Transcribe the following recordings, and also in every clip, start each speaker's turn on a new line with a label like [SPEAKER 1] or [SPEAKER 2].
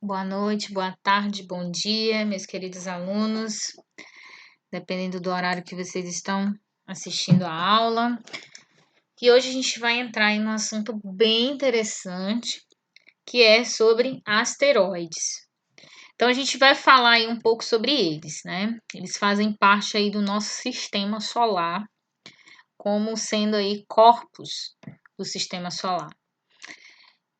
[SPEAKER 1] Boa noite, boa tarde, bom dia, meus queridos alunos, dependendo do horário que vocês estão assistindo a aula. E hoje a gente vai entrar em um assunto bem interessante, que é sobre asteroides. Então a gente vai falar aí um pouco sobre eles, né? Eles fazem parte aí do nosso sistema solar, como sendo aí corpos do sistema solar.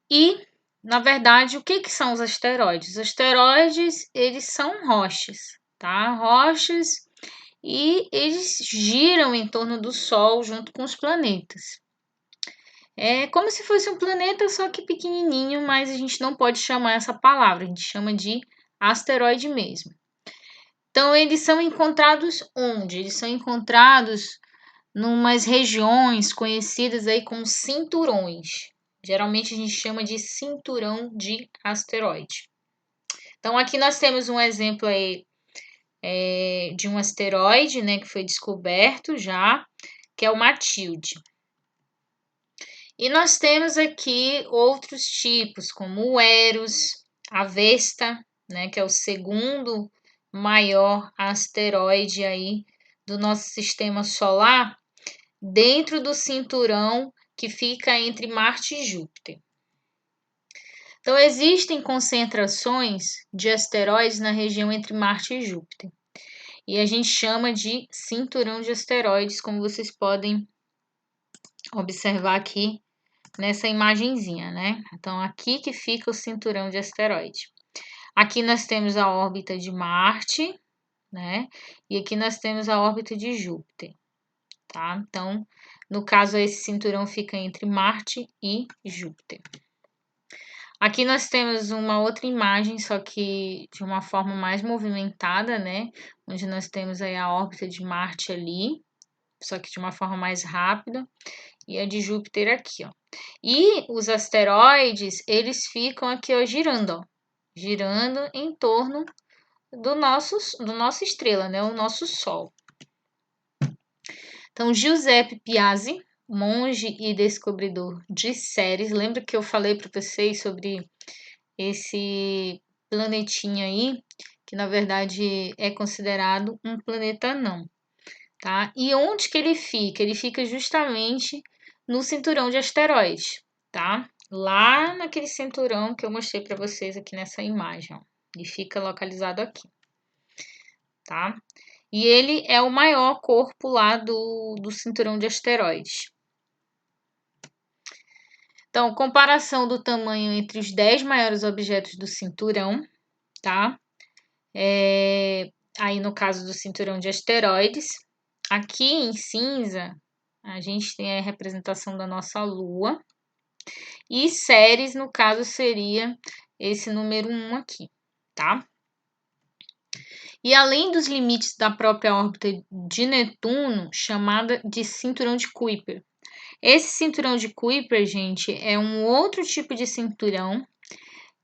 [SPEAKER 1] E na verdade, o que são os asteroides? Os asteroides, eles são rochas, tá? Rochas e eles giram em torno do Sol junto com os planetas. É como se fosse um planeta, só que pequenininho, mas a gente não pode chamar essa palavra, a gente chama de asteroide mesmo. Então, eles são encontrados onde? Eles são encontrados numas regiões conhecidas aí como cinturões. Geralmente a gente chama de cinturão de asteroide. Então, aqui nós temos um exemplo aí de um asteroide, né, que foi descoberto já, que é o Matilde. E nós temos aqui outros tipos, como o Eros, a Vesta, né, que é o segundo maior asteroide aí do nosso sistema solar, dentro do cinturão que fica entre Marte e Júpiter. Então, existem concentrações de asteroides na região entre Marte e Júpiter. E a gente chama de cinturão de asteroides, como vocês podem observar aqui nessa imagenzinha, né? Então, aqui que fica o cinturão de asteroide. Aqui nós temos a órbita de Marte, né? E aqui nós temos a órbita de Júpiter, tá? Então, no caso, esse cinturão fica entre Marte e Júpiter. Aqui nós temos uma outra imagem, só que de uma forma mais movimentada, né? Onde nós temos aí a órbita de Marte ali, só que de uma forma mais rápida, e a de Júpiter aqui, ó. E os asteroides, eles ficam aqui, ó, girando, ó, girando em torno do nossa estrela, né? O nosso Sol. Então, Giuseppe Piazzi, monge e descobridor de Ceres, lembra que eu falei para vocês sobre esse planetinha aí, que na verdade é considerado um planeta anão, tá? E onde que ele fica? Ele fica justamente no cinturão de asteroides, tá? Lá naquele cinturão que eu mostrei para vocês aqui nessa imagem, ó. Ele fica localizado aqui, tá? E ele é o maior corpo lá do cinturão de asteroides. Então, comparação do tamanho entre os 10 maiores objetos do cinturão, tá? Aí no caso do cinturão de asteroides. Aqui em cinza, a gente tem a representação da nossa Lua. E Ceres, no caso, seria esse número 1 aqui, tá? E além dos limites da própria órbita de Netuno, chamada de cinturão de Kuiper. Esse cinturão de Kuiper, gente, é um outro tipo de cinturão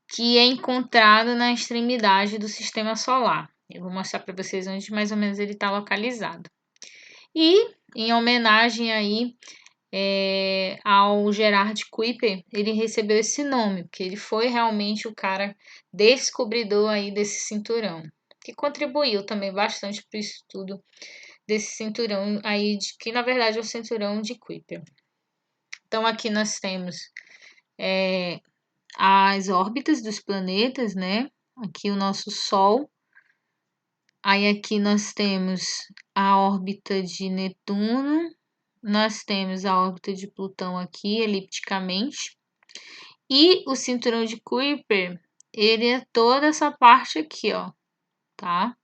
[SPEAKER 1] que é encontrado na extremidade do sistema solar. Eu vou mostrar para vocês onde mais ou menos ele está localizado. E em homenagem aí ao Gerard Kuiper, ele recebeu esse nome, porque ele foi realmente o cara descobridor aí desse cinturão, que contribuiu também bastante para o estudo desse cinturão aí, que na verdade é o cinturão de Kuiper. Então aqui nós temos as órbitas dos planetas, né? Aqui o nosso Sol. Aí aqui nós temos a órbita de Netuno, nós temos a órbita de Plutão aqui, elipticamente. E o cinturão de Kuiper, ele é toda essa parte aqui, ó, tá?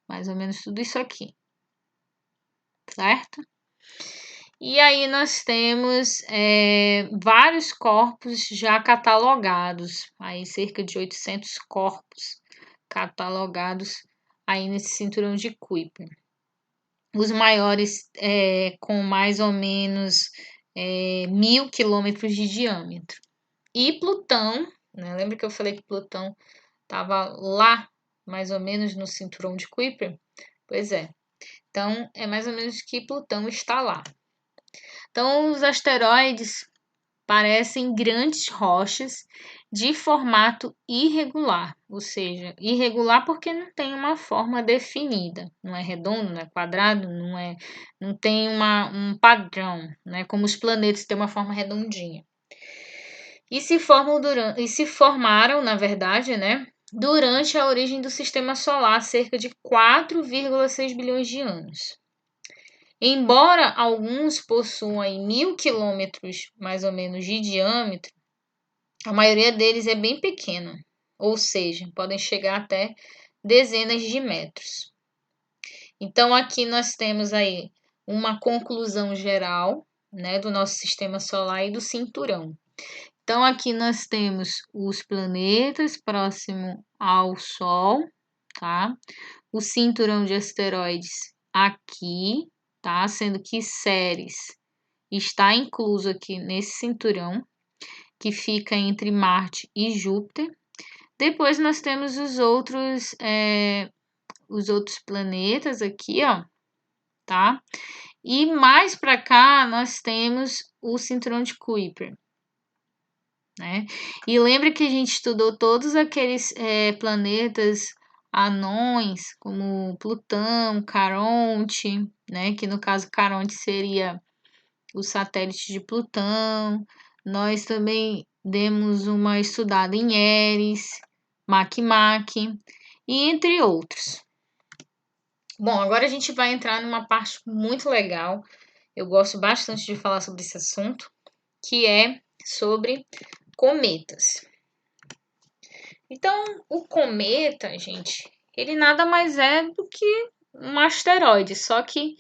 [SPEAKER 1] Mais ou menos tudo isso aqui, certo? E aí nós temos vários corpos já catalogados, aí cerca de 800 corpos catalogados aí nesse cinturão de Kuiper. Os maiores com mais ou menos 1.000 quilômetros de diâmetro. E Plutão, né? Lembra que eu falei que Plutão estava lá, mais ou menos no cinturão de Kuiper? Pois é. Então, é mais ou menos que Plutão está lá. Então, os asteroides parecem grandes rochas de formato irregular, ou seja, irregular porque não tem uma forma definida, não é redondo, não é quadrado, não tem um padrão, né, como os planetas têm uma forma redondinha. E se formaram, na verdade, né, durante a origem do sistema solar, cerca de 4,6 bilhões de anos. Embora alguns possuam 1.000 quilômetros, mais ou menos, de diâmetro, a maioria deles é bem pequena, ou seja, podem chegar até dezenas de metros. Então, aqui nós temos aí uma conclusão geral, né, do nosso sistema solar e do cinturão. Então, aqui nós temos os planetas próximo ao Sol, tá? O cinturão de asteroides aqui, tá? Sendo que Ceres está incluso aqui nesse cinturão, que fica entre Marte e Júpiter. Depois nós temos os outros planetas aqui, ó, tá? E mais para cá nós temos o cinturão de Kuiper, né? E lembra que a gente estudou todos aqueles planetas anões, como Plutão, Caronte, né? Que no caso Caronte seria o satélite de Plutão. Nós também demos uma estudada em Eris, Makemake e entre outros. Bom, agora a gente vai entrar numa parte muito legal. Eu gosto bastante de falar sobre esse assunto, que é sobre cometas. Então, o cometa, gente, ele nada mais é do que um asteroide, só que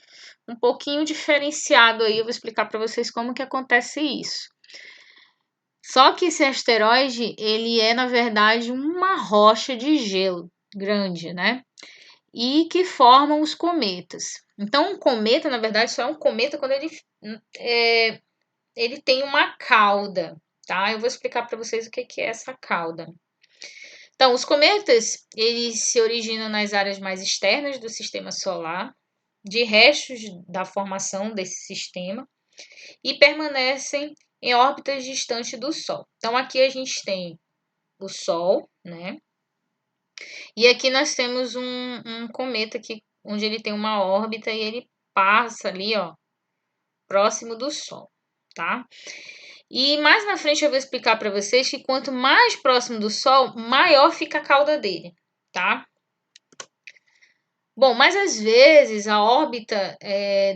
[SPEAKER 1] um pouquinho diferenciado aí. Eu vou explicar para vocês como que acontece isso. Só que esse asteroide, ele é, na verdade, uma rocha de gelo grande, né? E que formam os cometas. Então, um cometa, na verdade, só é um cometa quando ele tem uma cauda, tá? Eu vou explicar para vocês o que é essa cauda. Então, os cometas, eles se originam nas áreas mais externas do sistema solar, de restos da formação desse sistema, e permanecem em órbitas distantes do Sol. Então, aqui a gente tem o Sol, né? E aqui nós temos um cometa aqui, onde ele tem uma órbita e ele passa ali, ó, próximo do Sol, tá? E mais na frente eu vou explicar para vocês que quanto mais próximo do Sol, maior fica a cauda dele, tá? Bom, mas às vezes a órbita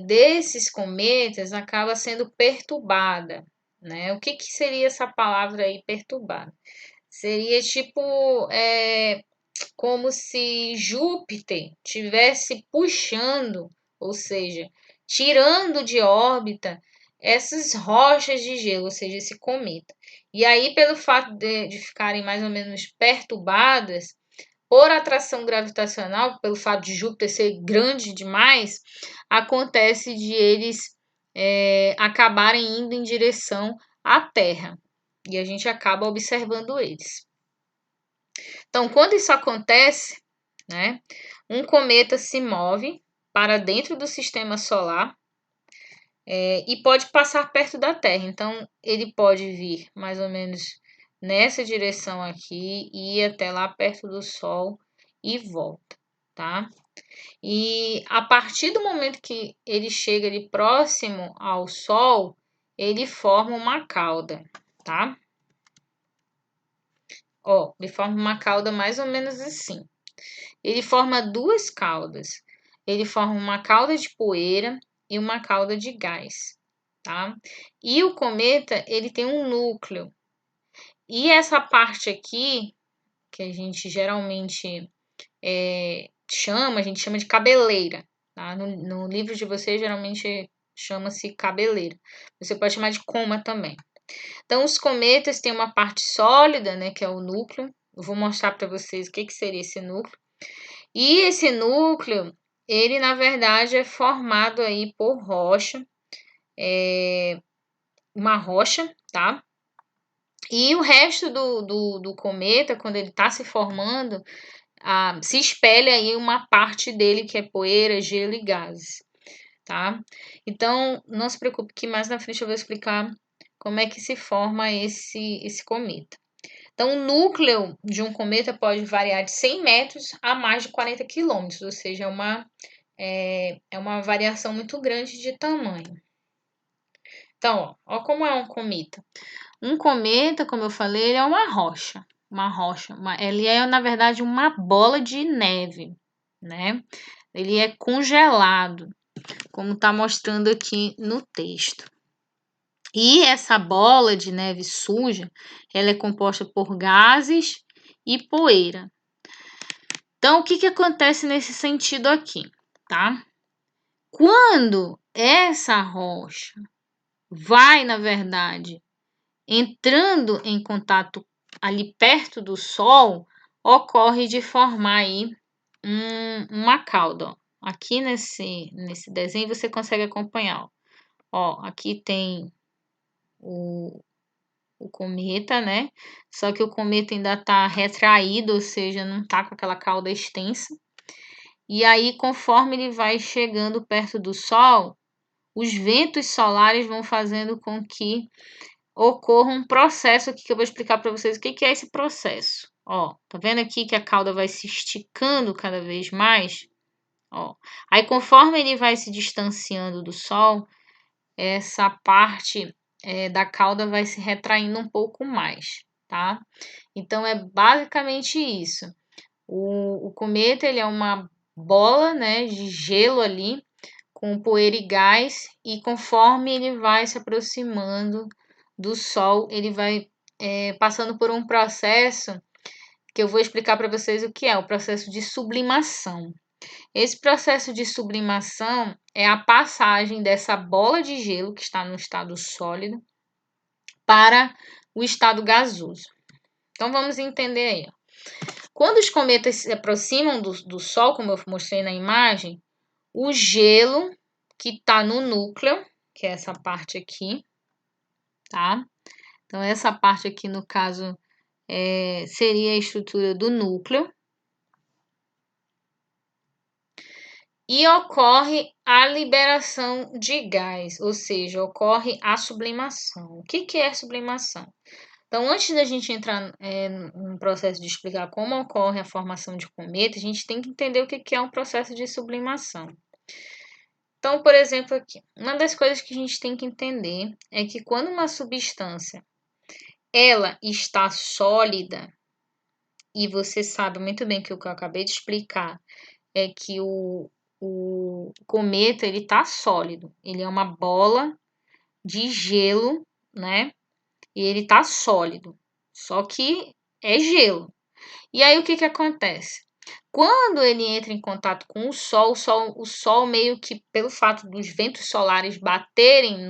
[SPEAKER 1] desses cometas acaba sendo perturbada, né? O que seria essa palavra aí, perturbada? Seria tipo como se Júpiter tivesse puxando, ou seja, tirando de órbita essas rochas de gelo, ou seja, esse cometa. E aí, pelo fato de ficarem mais ou menos perturbadas por atração gravitacional, pelo fato de Júpiter ser grande demais, acontece de eles acabarem indo em direção à Terra. E a gente acaba observando eles. Então, quando isso acontece, né, um cometa se move para dentro do sistema solar e pode passar perto da Terra. Então, ele pode vir mais ou menos nessa direção aqui e ir até lá perto do Sol e volta, tá? E a partir do momento que ele chega ali próximo ao Sol, ele forma uma cauda, tá? Ó, ele forma uma cauda mais ou menos assim. Ele forma duas caudas. Ele forma uma cauda de poeira e uma cauda de gás, tá? E o cometa, ele tem um núcleo. E essa parte aqui, que a gente geralmente a gente chama de cabeleira, tá? No livro de vocês, geralmente chama-se cabeleira. Você pode chamar de coma também. Então, os cometas têm uma parte sólida, né, que é o núcleo. Eu vou mostrar para vocês o que seria esse núcleo. E esse núcleo, ele na verdade é formado aí por rocha, uma rocha, tá? E o resto do cometa, quando ele está se formando, se espelha aí uma parte dele que é poeira, gelo e gases, tá? Então, não se preocupe que mais na frente eu vou explicar como é que se forma esse cometa. Então, o núcleo de um cometa pode variar de 100 metros a mais de 40 quilômetros, ou seja, é uma variação muito grande de tamanho. Então, ó como é um cometa. Um cometa, como eu falei, ele é uma rocha. Ele é, na verdade, uma bola de neve, né? Ele é congelado, como está mostrando aqui no texto. E essa bola de neve suja, ela é composta por gases e poeira. Então, o que acontece nesse sentido aqui, tá? Quando essa rocha vai, na verdade, entrando em contato ali perto do Sol, ocorre de formar aí uma cauda. Ó. Aqui nesse desenho você consegue acompanhar. Ó, aqui tem o cometa, né? Só que o cometa ainda está retraído, ou seja, não está com aquela cauda extensa. E aí, conforme ele vai chegando perto do Sol, os ventos solares vão fazendo com que ocorra um processo aqui que eu vou explicar para vocês o que é esse processo. Ó, tá vendo aqui que a cauda vai se esticando cada vez mais? Ó, aí conforme ele vai se distanciando do Sol, essa parte da cauda vai se retraindo um pouco mais, tá? Então é basicamente isso. O cometa ele é uma bola, né, de gelo ali com poeira e gás, e conforme ele vai se aproximando do Sol, ele vai passando por um processo que eu vou explicar para vocês o que é, o processo de sublimação. Esse processo de sublimação é a passagem dessa bola de gelo que está no estado sólido para o estado gasoso. Então vamos entender aí. Quando os cometas se aproximam do Sol, como eu mostrei na imagem, o gelo que está no núcleo, que é essa parte aqui, tá? Então, essa parte aqui, no caso, seria a estrutura do núcleo. E ocorre a liberação de gás, ou seja, ocorre a sublimação. O que é sublimação? Então, antes da gente entrar no processo de explicar como ocorre a formação de cometa, a gente tem que entender o que é um processo de sublimação. Então, por exemplo, aqui, uma das coisas que a gente tem que entender é que quando uma substância ela está sólida, e você sabe muito bem que o que eu acabei de explicar é que o cometa ele está sólido, ele é uma bola de gelo, né? E ele está sólido, só que é gelo. E aí o que acontece? Quando ele entra em contato com o Sol meio que pelo fato dos ventos solares baterem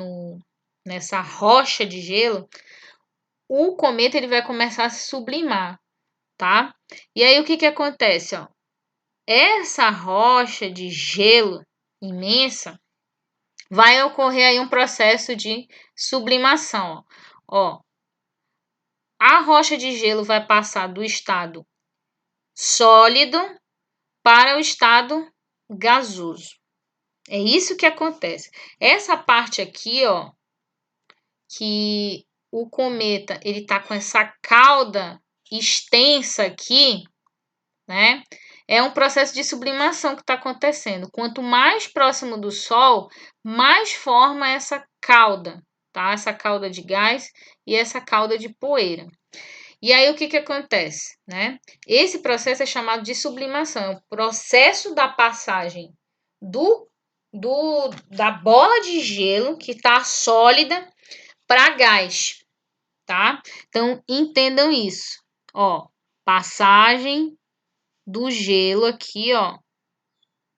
[SPEAKER 1] nessa rocha de gelo, o cometa ele vai começar a se sublimar, tá? E aí o que acontece, ó? Essa rocha de gelo imensa vai ocorrer aí um processo de sublimação, ó. A rocha de gelo vai passar do estado sólido para o estado gasoso. É isso que acontece. Essa parte aqui, ó, que o cometa ele tá com essa cauda extensa aqui, né? É um processo de sublimação que está acontecendo. Quanto mais próximo do Sol, mais forma essa cauda, tá? Essa cauda de gás e essa cauda de poeira. E aí o que acontece, né? Esse processo é chamado de sublimação, é o processo da passagem da bola de gelo que está sólida para gás, tá? Então entendam isso, ó, passagem do gelo aqui, ó,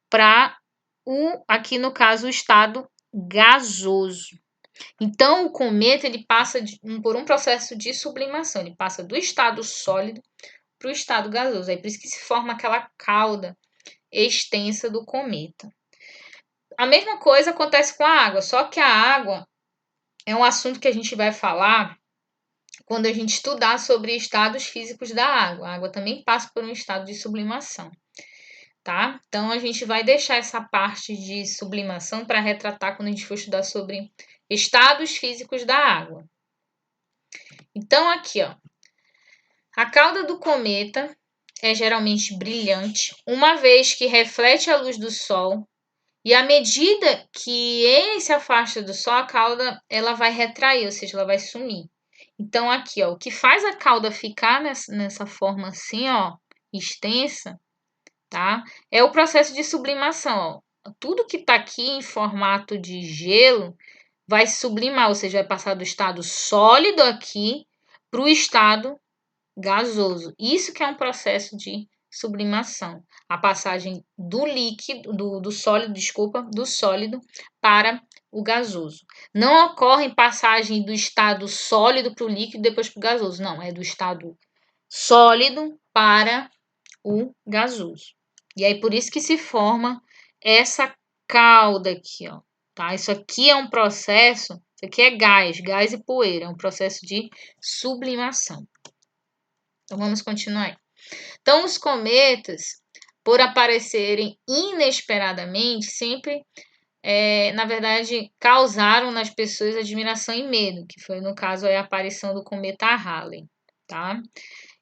[SPEAKER 1] para aqui no caso o estado gasoso. Então, o cometa ele passa por um processo de sublimação, ele passa do estado sólido para o estado gasoso. É por isso que se forma aquela cauda extensa do cometa. A mesma coisa acontece com a água, só que a água é um assunto que a gente vai falar quando a gente estudar sobre estados físicos da água. A água também passa por um estado de sublimação, tá? Então, a gente vai deixar essa parte de sublimação para retratar quando a gente for estudar sobre estados físicos da água, Então, aqui, ó, a cauda do cometa é geralmente brilhante, uma vez que reflete a luz do Sol, e à medida que ele se afasta do Sol, a cauda ela vai retrair, ou seja, ela vai sumir. Então, aqui, ó, o que faz a cauda ficar nessa forma assim, ó, extensa, tá? É o processo de sublimação, ó. Tudo que está aqui em formato de gelo vai sublimar, ou seja, vai passar do estado sólido aqui para o estado gasoso. Isso que é um processo de sublimação. A passagem do líquido, do sólido, desculpa, do sólido para o gasoso. Não ocorre passagem do estado sólido para o líquido e depois para o gasoso. Não, é do estado sólido para o gasoso. E aí por isso que se forma essa cauda aqui, ó, tá? Isso aqui é um processo, isso aqui é gás e poeira, é um processo de sublimação. Então vamos continuar. Então os cometas, por aparecerem inesperadamente, sempre, na verdade, causaram nas pessoas admiração e medo, que foi no caso a aparição do cometa Halley, tá?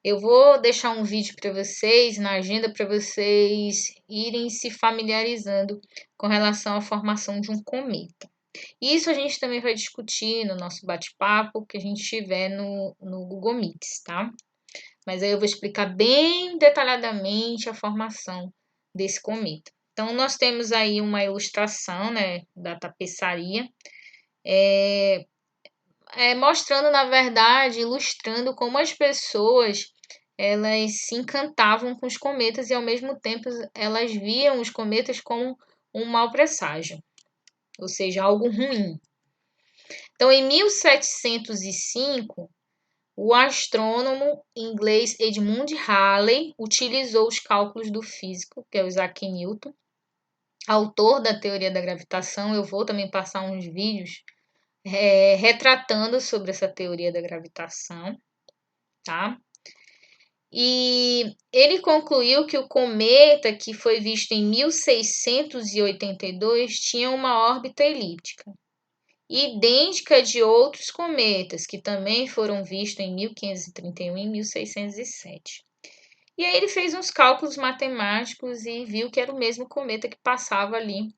[SPEAKER 1] Eu vou deixar um vídeo para vocês na agenda para vocês irem se familiarizando com relação à formação de um cometa. Isso a gente também vai discutir no nosso bate-papo que a gente tiver no Google Meets, tá? Mas aí eu vou explicar bem detalhadamente a formação desse cometa. Então, nós temos aí uma ilustração, né, da tapeçaria, mostrando, na verdade, ilustrando como as pessoas elas se encantavam com os cometas e, ao mesmo tempo, elas viam os cometas como um mau presságio, ou seja, algo ruim. Então, em 1705, o astrônomo inglês Edmund Halley utilizou os cálculos do físico, que é o Isaac Newton, autor da teoria da gravitação. Eu vou também passar uns vídeos retratando sobre essa teoria da gravitação, tá? E ele concluiu que o cometa que foi visto em 1682 tinha uma órbita elíptica, idêntica de outros cometas que também foram vistos em 1531 e 1607. E aí ele fez uns cálculos matemáticos e viu que era o mesmo cometa que passava ali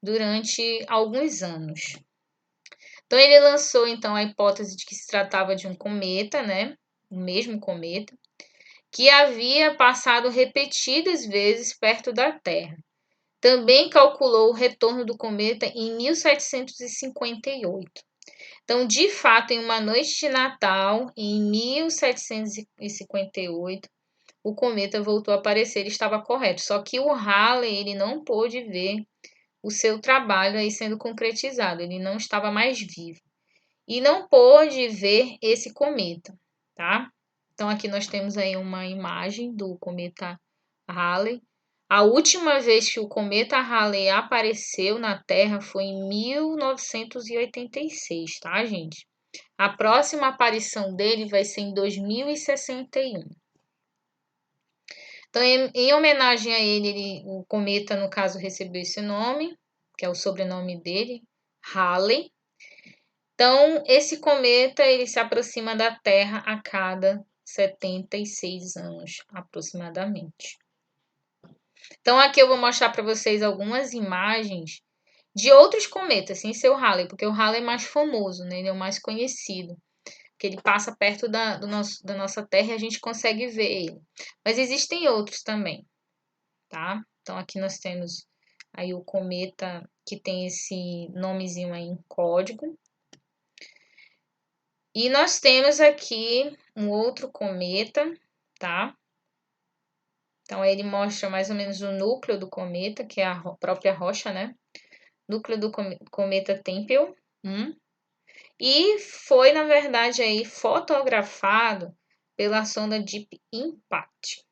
[SPEAKER 1] durante alguns anos. Então ele lançou então a hipótese de que se tratava de um cometa, né? O mesmo cometa, que havia passado repetidas vezes perto da Terra. Também calculou o retorno do cometa em 1758. Então, de fato, em uma noite de Natal, em 1758, o cometa voltou a aparecer e estava correto. Só que o Halley ele não pôde ver o seu trabalho aí sendo concretizado, ele não estava mais vivo. E não pôde ver esse cometa, tá? Então, aqui nós temos aí uma imagem do cometa Halley. A última vez que o cometa Halley apareceu na Terra foi em 1986, tá, gente? A próxima aparição dele vai ser em 2061. Então, em homenagem a ele, o cometa, no caso, recebeu esse nome, que é o sobrenome dele, Halley. Então, esse cometa ele se aproxima da Terra a cada 76 anos, aproximadamente. Então, aqui eu vou mostrar para vocês algumas imagens de outros cometas, sem ser o Halley, porque o Halley é mais famoso, né? Ele é o mais conhecido, porque ele passa perto da nossa Terra e a gente consegue ver ele. Mas existem outros também, tá? Então, aqui nós temos aí o cometa que tem esse nomezinho aí em código. E nós temos aqui um outro cometa, tá? Então, ele mostra mais ou menos o núcleo do cometa, que é a própria rocha, né? Núcleo do cometa Tempel. E foi, na verdade, aí fotografado pela sonda Deep Impact.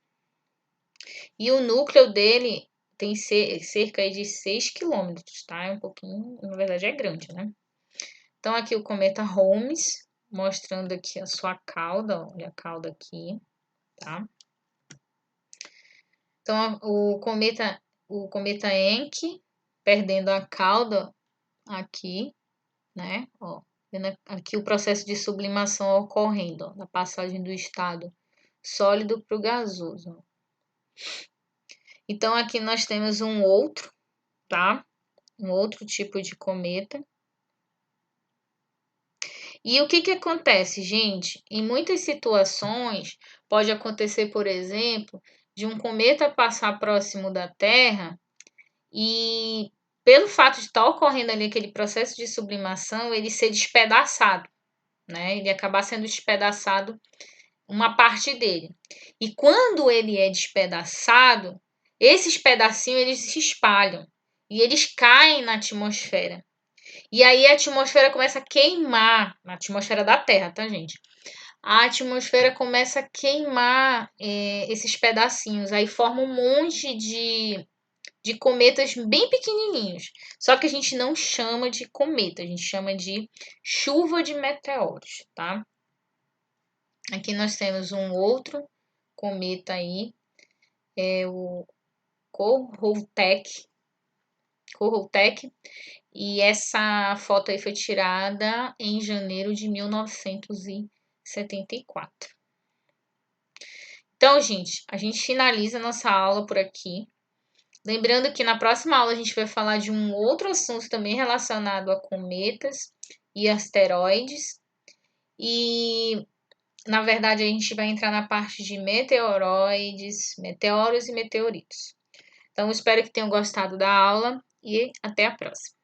[SPEAKER 1] E o núcleo dele tem cerca de 6 quilômetros, tá? É um pouquinho, na verdade, é grande, né? Então, aqui o cometa Holmes, mostrando aqui a sua cauda, olha a cauda aqui, tá? Então, o cometa Encke, perdendo a cauda aqui, né? Ó, Vendo aqui o processo de sublimação ocorrendo, ó, da passagem do estado sólido para o gasoso. Então, aqui nós temos um outro, tá? Um outro tipo de cometa. E o que que acontece, gente? Em muitas situações, pode acontecer, por exemplo, de um cometa passar próximo da Terra e, pelo fato de estar ocorrendo ali aquele processo de sublimação, ele ser despedaçado, né? Ele acabar sendo despedaçado uma parte dele. E quando ele é despedaçado, esses pedacinhos eles se espalham e eles caem na atmosfera. E aí a atmosfera começa a queimar, na atmosfera da Terra, tá, gente? A atmosfera começa a queimar esses pedacinhos, aí forma um monte de cometas bem pequenininhos. Só que a gente não chama de cometa, a gente chama de chuva de meteoros, tá? Aqui nós temos um outro cometa aí, é o Kohoutek, e essa foto aí foi tirada em janeiro de 1974. Então, gente, a gente finaliza nossa aula por aqui. Lembrando que na próxima aula a gente vai falar de um outro assunto também relacionado a cometas e asteroides. E, na verdade, a gente vai entrar na parte de meteoroides, meteoros e meteoritos. Então, espero que tenham gostado da aula e até a próxima.